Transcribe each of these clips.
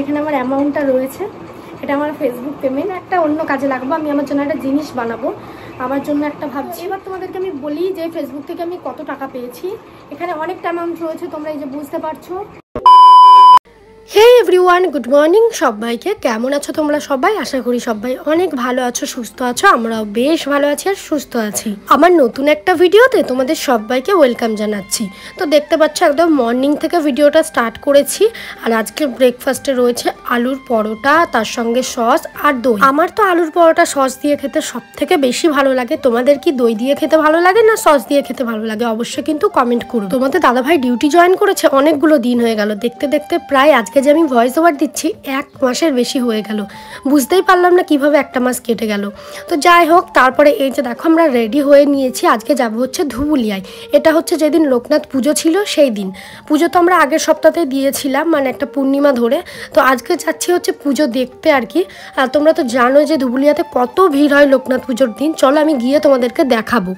এখানে আমার অ্যামাউন্টটা রয়েছে, এটা আমার ফেসবুক পেমেন্ট। একটা অন্য কাজে লাগবো, আমি আমার জন্য একটা জিনিস বানাবো, আমার জন্য একটা ভাবছি। এবার তোমাদেরকে আমি বলি যে ফেসবুক থেকে আমি কত টাকা পেয়েছি। এখানে অনেকটা অ্যামাউন্ট রয়েছে, তোমরা এই যে বুঝতে পারছো। হে এভরিওয়ান, গুড মর্নিং সবাইকে। কেমন আছো তোমরা সবাই? আশা করি সবাই অনেক ভালো আছো, সুস্থ আছো। আমরাও বেশ ভালো আছি আর সুস্থ আছি। আমার নতুন একটা ভিডিওতে তোমাদের সবাইকে ওয়েলকাম জানাচ্ছি। তো দেখতে পাচ্ছ একদম মর্নিং থেকে ভিডিওটা স্টার্ট করেছি। আর আজকে ব্রেকফাস্টে রয়েছে আলুর পরোটা, তার সঙ্গে সস আর দই। আমার তো আলুর পরোটা সস দিয়ে খেতে সব থেকে বেশি ভালো লাগে। তোমাদের কি দই দিয়ে খেতে ভালো লাগে না সস দিয়ে খেতে ভালো লাগে? অবশ্যই কিন্তু কমেন্ট করো। তোমাদের দাদাভাই ডিউটি জয়েন করেছে অনেকগুলো দিন হয়ে গেল, দেখতে দেখতে প্রায় আজকে যে আমি ভয়েস ওভার দিচ্ছি 1 মাসের বেশি হয়ে গেল। বুঝতেই পারলাম না কিভাবে একটা মাস কেটে গেল। তো যাই হোক, তারপরে এই যে দেখো আমরা রেডি হয়ে নিয়েছি। আজকে যাব হচ্ছে ধুবুলিয়ায়। এটা হচ্ছে যেদিন লোকনাথ পুজো ছিল সেই দিন। পুজো তো আমরা আগের সপ্তাহে দিয়েছিলাম, মানে একটা পূর্ণিমা ধরে। তো আজকে যাচ্ছি হচ্ছে পুজো দেখতে আর কি। আর তোমরা তো জানো যে ধুবুলিয়াতে কত ভিড় হয় লোকনাথ পুজোর দিন। চলো আমি গিয়ে তোমাদেরকে দেখাবো।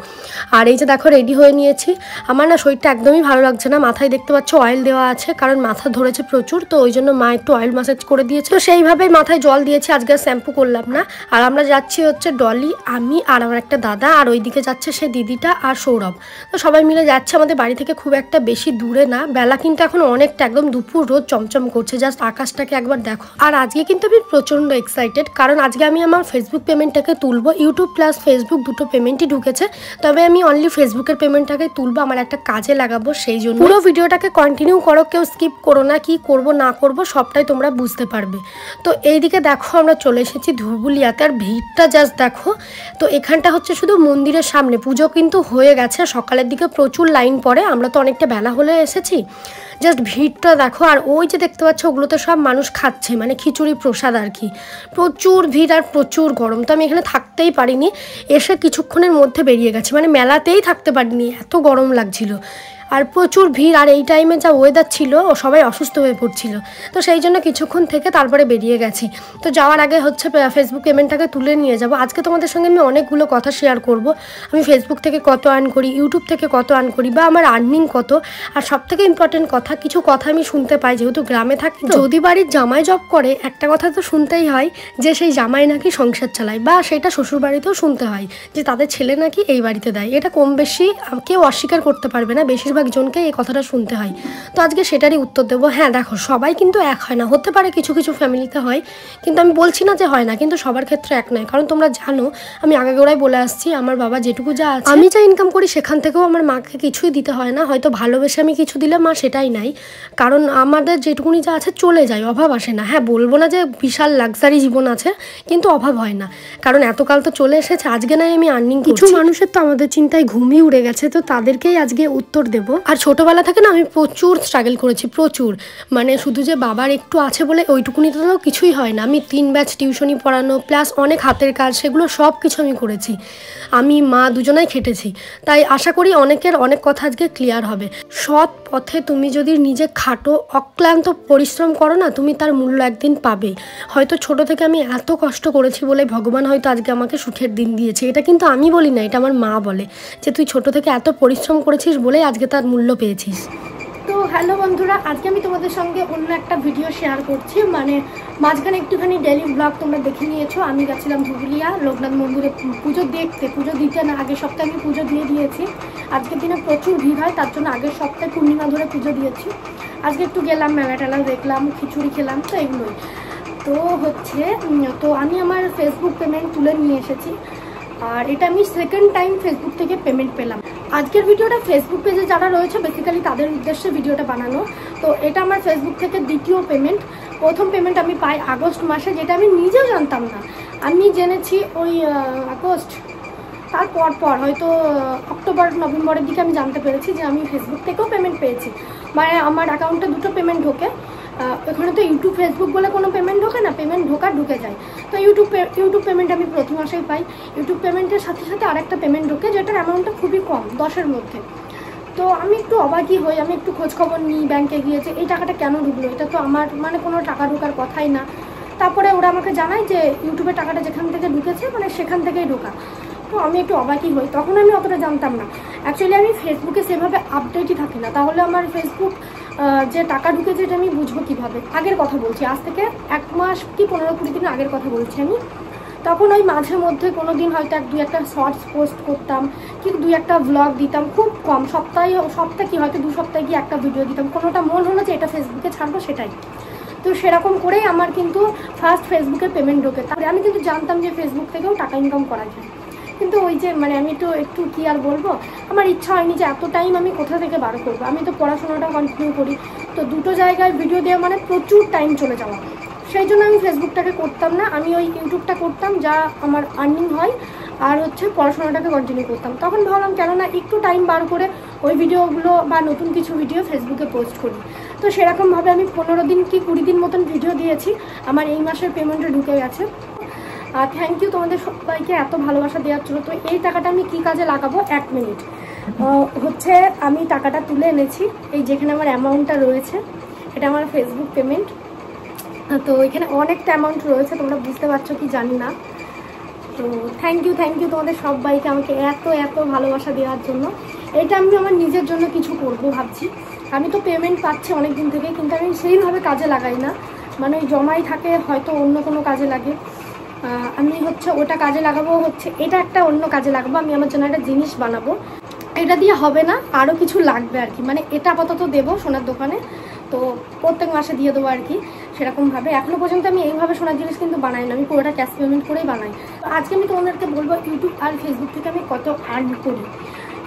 আর এই যে দেখো রেডি হয়ে নিয়েছি। আমার না শরীরটা একদমই ভালো লাগছে না। মাথায় দেখতে পাচ্ছ অয়েল দেওয়া আছে, কারণ মাথা ধরেছে প্রচুর। তো ওই জন্য মা একটু অয়েল ম্যাসাজ করে দিয়েছে, তো সেইভাবেই মাথায় জল দিয়েছি। আজকে শ্যাম্পু করলাম না। আর আমরা যাচ্ছি হচ্ছে ডলি, আমি আর আমার একটা দাদা, আর ওইদিকে যাচ্ছে সে দিদিটা আর সৌরভ। তো সবাই মিলে যাচ্ছে। আমাদের বাড়ি থেকে খুব একটা বেশি দূরে না। বেলা কিন্তু এখন অনেকটা, একদম দুপুর, রোদ চমচম করছে। জাস্ট আকাশটাকে একবার দেখো। আর আজকে কিন্তু আমি প্রচণ্ড এক্সাইটেড, কারণ আজকে আমি আমার ফেসবুক পেমেন্টটাকে তুলবো। ইউটিউব প্লাস ফেসবুক দুটো পেমেন্টই ঢুকেছে, তবে আমি অনলি ফেসবুকের পেমেন্টটাকে তুলবো, আমার একটা কাজে লাগাবো। সেই জন্য পুরো ভিডিওটাকে কন্টিনিউ করো, কেউ স্কিপ করো না। কি করব না করব সবটাই তোমরা বুঝতে পারবে। তো এইদিকে দেখো আমরা চলে এসেছি ধুবুলিয়াতে। আর ভিড়টা জাস্ট দেখো। তো এখানটা হচ্ছে শুধু মন্দিরের সামনে, পুজো কিন্তু হয়ে গেছে। সকালের দিকে প্রচুর লাইন পড়ে, আমরা তো অনেকটা বেলা হলে এসেছি। জাস্ট ভিড়টা দেখো। আর ওই যে দেখতে পাচ্ছ ওগুলোতে সব মানুষ খাচ্ছে, মানে খিচুড়ি প্রসাদ আর কি। প্রচুর ভিড় আর প্রচুর গরম। তো আমি এখানে থাকতেই পারিনি, এসে কিছুক্ষণের মধ্যে বেরিয়ে গেছি। মানে মেলাতেই থাকতে পারিনি, এত গরম লাগছিল। আর প্রচুর ভিড়, আর এই টাইমে যা ওয়েদার ছিল ও সবাই অসুস্থ হয়ে পড়ছিল। তো সেই জন্য কিছুক্ষণ থেকে তারপরে বেরিয়ে গেছি। তো যাওয়ার আগে হচ্ছে ফেসবুক পেমেন্টটাকে তুলে নিয়ে যাব। আজকে তোমাদের সঙ্গে আমি অনেকগুলো কথা শেয়ার করব। আমি ফেসবুক থেকে কত আর্ন করি, ইউটিউব থেকে কত আর্ন করি, বা আমার আর্নিং কত। আর সব থেকে ইম্পর্টেন্ট কথা, কিছু কথা আমি শুনতে পাই, যেহেতু গ্রামে থাকি। যদি বাড়ির জামাই জব করে, একটা কথা তো শুনতেই হয় যে সেই জামাই নাকি সংসার চালায়, বা সেটা শ্বশুর বাড়িতেও শুনতে হয় যে তাদের ছেলে নাকি এই বাড়িতে দেয়। এটা কম বেশি কেউ অস্বীকার করতে পারবে না, বেশিরভাগ জনকে এই কথাটা শুনতে হয়। তো আজকে সেটারই উত্তর দেবো। হ্যাঁ দেখো, সবাই কিন্তু এক হয় না, হতে পারে কিছু কিছু ফ্যামিলিতে হয়, কিন্তু আমি বলছি না যে হয় না, কিন্তু সবার ক্ষেত্রে এক নয়। কারণ তোমরা জানো, আমি আগে গোড়ায় বলে আসছি, আমার বাবা যেটুকু যা আছে, আমি যা ইনকাম করি সেখান থেকেও আমার মাকে কিছুই দিতে হয় না। হয়তো ভালোবেসে আমি কিছু দিলে মা সেটাই নাই, কারণ আমাদের যেটুকুনি যা আছে চলে যায়, অভাব আসে না। হ্যাঁ, বলবো না যে বিশাল লাক্সারি জীবন আছে, কিন্তু অভাব হয় না, কারণ এতকাল তো চলে এসেছে। আজকে নাই আমি আর্নিং করছি। কিছু মানুষের তো আমাদের চিন্তায় ঘুমিয়ে উড়ে গেছে, তো তাদেরকেই আজকে উত্তর দেবো। আর ছোটোবেলা থেকে না আমি প্রচুর স্ট্রাগল করেছি, প্রচুর। মানে শুধু যে বাবার একটু আছে বলে ওইটুকুনি তো কিছুই হয় না। আমি 3 ব্যাচ টিউশনি পড়ানো, প্লাস অনেক হাতের কাজ, সেগুলো সব কিছু আমি করেছি। আমি মা দুজনাই খেটেছি। তাই আশা করি অনেকের অনেক কথা আজকে ক্লিয়ার হবে। সৎ পথে তুমি যদি নিজে খাটো, অক্লান্ত পরিশ্রম করো না, তুমি তার মূল্য একদিন পাবে। হয়তো ছোট থেকে আমি এত কষ্ট করেছি বলে ভগবান হয়তো আজকে আমাকে সুখের দিন দিয়েছে। এটা কিন্তু আমি বলি না, এটা আমার মা বলে, যে তুই ছোট থেকে এত পরিশ্রম করেছিস বলেই আজকে তার মূল্য পেয়েছিস। তো হ্যালো বন্ধুরা, আজকে আমি তোমাদের সঙ্গে অন্য একটা ভিডিও শেয়ার করছি। মানে মাঝখানে একটুখানি ডেলি ব্লগ তোমরা দেখে নিয়েছো। আমি গেছিলাম ধুবুলিয়া লোকনাথ মন্দিরে পুজো দেখতে, পুজো দিতে না, আগের সপ্তাহে আমি পুজো দিয়ে দিয়েছি। আজকের দিনে প্রচুর ভিড় হয়, তার জন্য আগের সপ্তাহে পূর্ণিমা ধরে পুজো দিয়েছি। আজকে একটু গেলাম, মেলা টেলা দেখলাম, খিচুড়ি খেলাম, তো এগুলোই। তো হচ্ছে, তো আমি আমার ফেসবুক পেমেন্ট তুলে নিয়ে এসেছি। আর এটা আমি সেকেন্ড টাইম ফেসবুক থেকে পেমেন্ট পেলাম। আজকের ভিডিওটা ফেসবুক পেজে যারা রয়েছে বেসিক্যালি তাদের উদ্দেশ্যে ভিডিওটা বানানো। তো এটা আমার ফেসবুক থেকে দ্বিতীয় পেমেন্ট। প্রথম পেমেন্ট আমি পাই আগস্ট মাসে, যেটা আমি নিজেও জানতাম না। আমি জেনেছি ওই আগস্ট, তারপর হয়তো অক্টোবর নভেম্বরের দিকে আমি জানতে পেরেছি যে আমি ফেসবুক থেকেও পেমেন্ট পেয়েছি। মানে আমার অ্যাকাউন্টে দুটো পেমেন্ট ঢোকে। এখানে তো ইউটিউব ফেসবুক বলে কোনো পেমেন্ট ঢোকে না, পেমেন্ট ঢুকে যায়। তো ইউটিউব পেমেন্ট আমি প্রতি মাসেই পাই। ইউটিউব পেমেন্টের সাথে সাথে আরেকটা পেমেন্ট ঢোকে, যেটার অ্যামাউন্টটা খুবই কম, 10-এর মধ্যে। তো আমি একটু অবাকই হই, আমি একটু খোঁজখবর নিই ব্যাংকে গিয়েছে এই টাকাটা কেন ঢুকলো, এটা তো আমার মানে কোনো টাকা ঢোকার কথাই না। তারপরে ওরা আমাকে জানায় যে ইউটিউবের টাকাটা যেখান থেকে ঢুকেছে মানে সেখান থেকেই ঢোকা। তো আমি একটু অবাকই হই, তখন আমি অতটা জানতাম না। অ্যাকচুয়ালি আমি ফেসবুকে সেভাবে আপডেটই থাকি না, তাহলে আমার ফেসবুক যে টাকা ঢুকেছে এটা আমি বুঝবো কীভাবে? আগের কথা বলছি, আজ থেকে 1 মাস কি 15-20 দিন আগের কথা বলছি আমি। তখন ওই মাঝে মধ্যে কোনো দিন হয়তো 1-2 শর্টস পোস্ট করতাম, কি 2-1 ব্লগ দিতাম, খুব কম। সপ্তাহে কি হয়তো 2 সপ্তাহে কি একটা ভিডিও দিতাম, কোনোটা মন হলো যে এটা ফেসবুকে ছাড়বো সেটাই। তো সেরকম করেই আমার কিন্তু ফার্স্ট ফেসবুকে পেমেন্ট ঢোকে। তারপরে আমি কিন্তু জানতাম যে ফেসবুক থেকেও টাকা ইনকাম করা যায়, কিন্তু ওই যে আমি তো একটু কি আর বলবো, আমার ইচ্ছা হয়নি যে এত টাইম আমি কোথা থেকে বার করবো। আমি তো পড়াশোনাটা কন্টিনিউ করি, তো দুটো জায়গায় ভিডিও দেওয়া মানে প্রচুর টাইম চলে যাওয়া। সেই জন্য আমি ফেসবুকটাকে করতাম না, আমি ওই ইউটিউবটা করতাম যা আমার আর্নিং হয়, আর হচ্ছে পড়াশোনাটাকে কন্টিনিউ করতাম। তখন ভাবলাম কেননা একটু টাইম বার করে ওই ভিডিওগুলো বা নতুন কিছু ভিডিও ফেসবুকে পোস্ট করি। তো সেরকমভাবে আমি 15 দিন কি 20 দিন মতন ভিডিও দিয়েছি, আমার এই মাসের পেমেন্টে ঢুকে গেছে। থ্যাংক ইউ তোমাদের সবাইকে এত ভালোবাসা দেওয়ার জন্য। তো এই টাকাটা আমি কি কাজে লাগাবো, 1 মিনিট হচ্ছে আমি টাকাটা তুলে এনেছি, এই যেখানে আমার অ্যামাউন্টটা রয়েছে এটা আমার ফেসবুক পেমেন্ট। তো এখানে অনেকটা অ্যামাউন্ট রয়েছে, তোমরা বুঝতে পারছো কি জানি না। তো থ্যাংক ইউ তোমাদের সবাইকে আমাকে এত ভালোবাসা দেওয়ার জন্য। এটা আমি আমার নিজের জন্য কিছু করব ভাবছি। আমি তো পেমেন্ট পাচ্ছি অনেক দিন থেকে, কিন্তু আমি সেইভাবে কাজে লাগাই না, মানে ওই জমাই থাকে, হয়তো অন্য কোনো কাজে লাগে। আমি হচ্ছে ওটা কাজে লাগাবো, হচ্ছে এটা একটা অন্য কাজে লাগাবো। আমি আমার জন্য একটা জিনিস বানাবো, এটা দিয়ে হবে না, আরও কিছু লাগবে আর কি। মানে এটা আপাতত দেবো সোনার দোকানে, তো প্রত্যেক মাসে দিয়ে দেবো আর কি। সেরকমভাবে এখনও পর্যন্ত আমি এইভাবে সোনার জিনিস কিন্তু বানাই না, আমি পুরোটা ক্যাশ পেমেন্ট করেই বানাই। তো আজকে আমি তোমাদেরকে বলবো ইউটিউব আর ফেসবুক থেকে আমি কত আর্ন করি।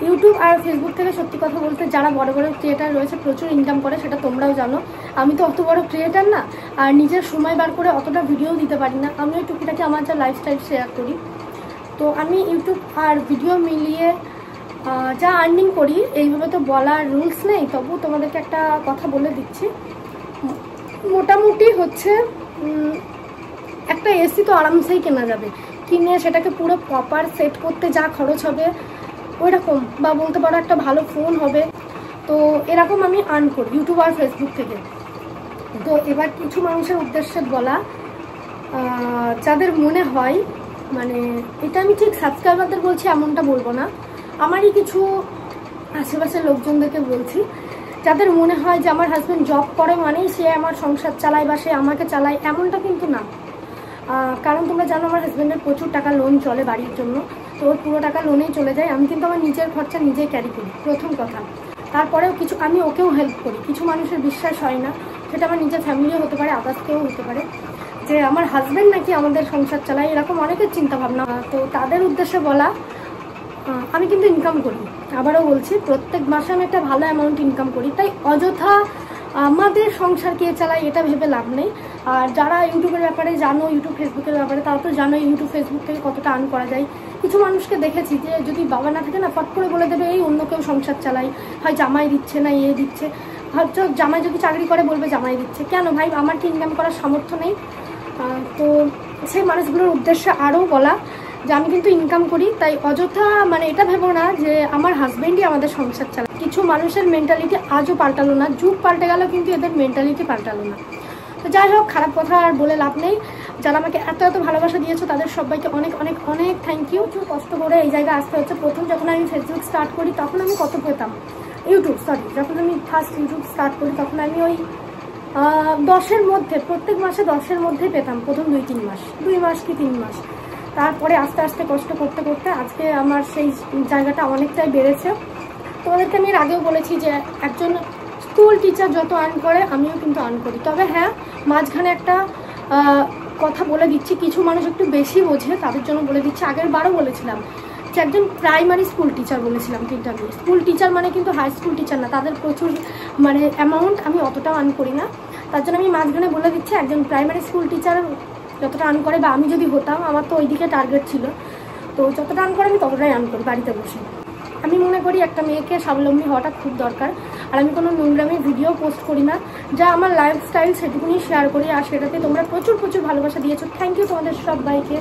ইউটিউব আর ফেসবুক থেকে সত্যি কথা বলতে যারা বড় ক্রিয়েটার রয়েছে প্রচুর ইনকাম করে, সেটা তোমরাও জানো। আমি তো অত বড় ক্রিয়েটার না, আর নিজের সময় বার করে অতটা ভিডিও দিতে পারি না। আমি ওই টুকিটাকি আমার যা লাইফস্টাইল শেয়ার করি। তো আমি ইউটিউব আর ভিডিও মিলিয়ে যা আর্নিং করি, এইভাবে তো বলার রুলস নেই, তবু তোমাদেরকে একটা কথা বলে দিচ্ছি। মোটামুটি হচ্ছে একটা এসি তো আরামসেই কেনা যাবে, কিনে সেটাকে পুরো প্রপার সেট করতে যা খরচ হবে ওই রকম, বা বলতে পারো একটা ভালো ফোন হবে। তো এরকম আমি আর্ন করি ইউটিউব আর ফেসবুক থেকে। তো এবার কিছু মানুষের উদ্দেশ্যে বলা, যাদের মনে হয়, মানে এটা আমি ঠিক সাবস্ক্রাইবারদের বলছি এমনটা বলবো না, আমারই কিছু আশেপাশের লোকজনদেরকে বলছি, যাদের মনে হয় যে আমার হাজব্যান্ড জব করে মানেই সে আমার সংসার চালায় বা সে আমাকে চালায়, এমনটা কিন্তু না। কারণ তোমরা জানো আমার হাজব্যান্ডের প্রচুর টাকা লোন চলে বাড়ির জন্য, তো ওর পুরো টাকা লোনেই চলে যায়। আমি কিন্তু আমার নিজের খরচা নিজেই ক্যারি করি, প্রথম কথা। তারপরেও কিছু আমি ওকেও হেল্প করি। কিছু মানুষের বিশ্বাস হয় না, সেটা আমার নিজের ফ্যামিলিও হতে পারে, আদার্সকেও হতে পারে, যে আমার হাজব্যান্ড নাকি আমাদের সংসার চালায়, এরকম অনেকের চিন্তাভাবনা। তো তাদের উদ্দেশ্যে বলা, আমি কিন্তু ইনকাম করি, আবারও বলছি প্রত্যেক মাসে আমি একটা ভালো অ্যামাউন্ট ইনকাম করি। তাই অযথা আমাদের সংসার কে চালায় এটা ভেবে লাভ নেই। আর যারা ইউটিউবের ব্যাপারে জানো, ইউটিউব ফেসবুকের ব্যাপারে, তারা তো জানো ইউটিউব ফেসবুক থেকে কতটা আর্ন করা যায়। কিছু মানুষকে দেখেছি যে যদি বাবা না থাকে না, ফট করে বলে দেবে এই অন্য কেউ সংসার চালাই, হয় জামাই দিচ্ছে না এ দিচ্ছে, হয়তো জামাই যদি চাকরি করে বলবে জামাই দিচ্ছে। কেন ভাই, আমার কি ইনকাম করার সামর্থ্য নেই? তো সেই মানুষগুলোর উদ্দেশ্যে আরও বলা যে আমি কিন্তু ইনকাম করি, তাই অযথা মানে এটা ভেবো না যে আমার হাজব্যান্ডই আমাদের সংসার চালায়। কিছু মানুষের মেন্টালিটি আজও পাল্টালো না, যুগ পাল্টে গেল কিন্তু এদের মেন্টালিটি পাল্টালো না। তো যাই হোক, খারাপ কথা আর বলে লাভ নেই। যারা আমাকে এত ভালোবাসা দিয়েছো তাদের সবাইকে অনেক থ্যাংক ইউ। খুব কষ্ট করে এই জায়গায় আসতে হচ্ছে। প্রথম যখন আমি ফেসবুক স্টার্ট করি তখন আমি কত পেতাম, যখন আমি ফার্স্ট ইউটিউব স্টার্ট করি তখন আমি ওই 10-এর মধ্যে, প্রত্যেক মাসে 10-এর মধ্যে পেতাম প্রথম 2 মাস কি 3 মাস। তারপরে আস্তে আস্তে কষ্ট করতে করতে আজকে আমার সেই জায়গাটা অনেকটাই বেড়েছে। তোমাদেরকে আমি এর আগেও বলেছি যে একজন স্কুল টিচার যত আর্ন করে আমিও কিন্তু আর্ন করি। তবে হ্যাঁ, মাঝখানে একটা কথা বলে দিচ্ছি, কিছু মানুষ একটু বেশি বোঝে, তাদের জন্য বলে দিচ্ছি। আগের বারও বলেছিলাম যে একজন প্রাইমারি স্কুল টিচার বলেছিলাম, কিন্তু আমি স্কুল টিচার মানে কিন্তু হাই স্কুল টিচার না, তাদের প্রচুর মানে অ্যামাউন্ট, আমি অতটাও আর্ন করি না। তার জন্য আমি মাঝখানে বলে দিচ্ছি একজন প্রাইমারি স্কুল টিচার যতটা আর্ন করে, বা আমি যদি হতাম, আমার তো ওইদিকে টার্গেট ছিল, তো যতটা আর্ন করে আমি ততটাই আর্ন করি বাড়িতে বসে। আমি মনে করি একটা মেয়েকে স্বাবলম্বী হওয়াটা খুব দরকার। আর আমি কোনো নোংরামি ভিডিও পোস্ট করি না, যা আমার লাইফস্টাইল সেটুকুনি শেয়ার করি, আর সেটাতে তোমরা প্রচুর ভালোবাসা দিয়েছো। থ্যাংক ইউ তোমাদের সবাইকে।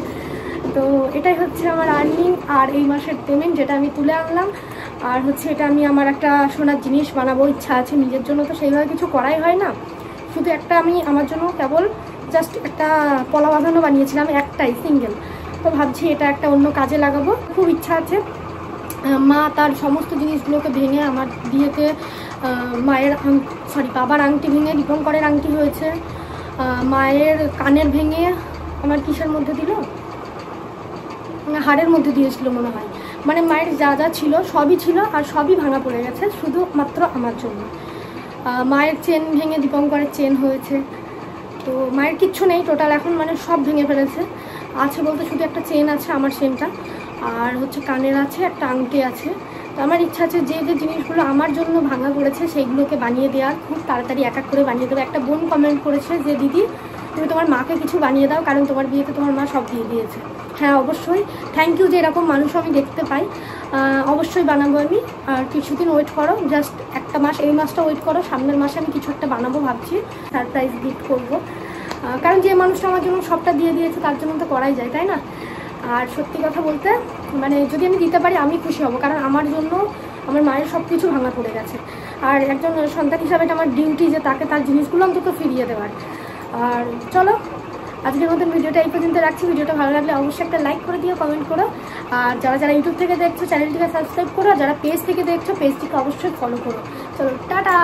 তো এটাই হচ্ছে আমার আর্নিং আর এই মাসের পেমেন্ট, যেটা আমি তুলে আনলাম। আর হচ্ছে এটা আমি আমার একটা সোনার জিনিস বানাবো, ইচ্ছা আছে নিজের জন্য, তো সেইভাবে কিছু করাই হয় না। শুধু একটা আমি আমার জন্য কেবল জাস্ট একটা পলা বাঁধানো বানিয়েছিলাম, একটাই সিঙ্গেল। তো ভাবছি এটা একটা অন্য কাজে লাগাবো। খুব ইচ্ছা আছে মা তার সমস্ত জিনিসগুলোকে ভেঙে আমার বিয়েতে মায়ের বাবার আংটি ভেঙে দীপঙ্করের আংটি হয়েছে, মায়ের কানের ভেঙে আমার কিসের মধ্যে দিল, হাড়ের মধ্যে দিয়েছিল মনে হয়। মানে মায়ের যা যা ছিল সবই ছিল, আর সবই ভাঙা পড়ে গেছে শুধুমাত্র আমার জন্য। মায়ের চেন ভেঙে দীপঙ্করের চেন হয়েছে। তো মায়ের কিচ্ছু নেই টোটাল এখন, মানে সব ভেঙে ফেলেছে। আছে বলতে শুধু একটা চেন আছে আমার চেনটা, আর হচ্ছে কানের আছে, একটা আংটি আছে। তো আমার ইচ্ছা আছে যে যে জিনিসগুলো আমার জন্য ভাঙা পড়েছে সেইগুলোকে বানিয়ে দেওয়ার, খুব তাড়াতাড়ি এক এক করে বানিয়ে দেবো। একটা বোন কমেন্ট করেছে যে দিদি তুমি তোমার মাকে কিছু বানিয়ে দাও, কারণ তোমার বিয়েতে তোমার মা সব দিয়ে দিয়েছে। হ্যাঁ অবশ্যই, থ্যাংক ইউ যে এরকম মানুষ আমি দেখতে পাই। অবশ্যই বানাবো আমি। আর কিছুদিন ওয়েট করো, জাস্ট একটা মাস, এই মাসটা ওয়েট করো, সামনের মাসে আমি কিছু একটা বানাবো ভাবছি, সারপ্রাইজ গিফট করবো। কারণ যে মানুষটা আমার জন্য সবটা দিয়ে দিয়েছে তার জন্য তো করাই যায়, তাই না? আর সত্যি কথা বলতে মানে যদি আমি দিতে পারি আমি খুশি হব, কারণ আমার জন্য আমার মায়ের সব কিছু ভাঙা পড়ে গেছে। আর একজন সন্তান হিসাবে এটা আমার ডিউটি যে তাকে তার জিনিসগুলো অন্তত ফিরিয়ে দেওয়ার। আর চলো আজকের মতন ভিডিওটা এই পর্যন্ত রাখছি। ভিডিওটা ভালো লাগলে অবশ্যই একটা লাইক করে দিও, কমেন্ট করো। আর যারা যারা ইউটিউব থেকে দেখছো চ্যানেলটিকে সাবস্ক্রাইব করো, যারা পেজ থেকে দেখছো পেজটিকে অবশ্যই ফলো করো। চলো টাটা।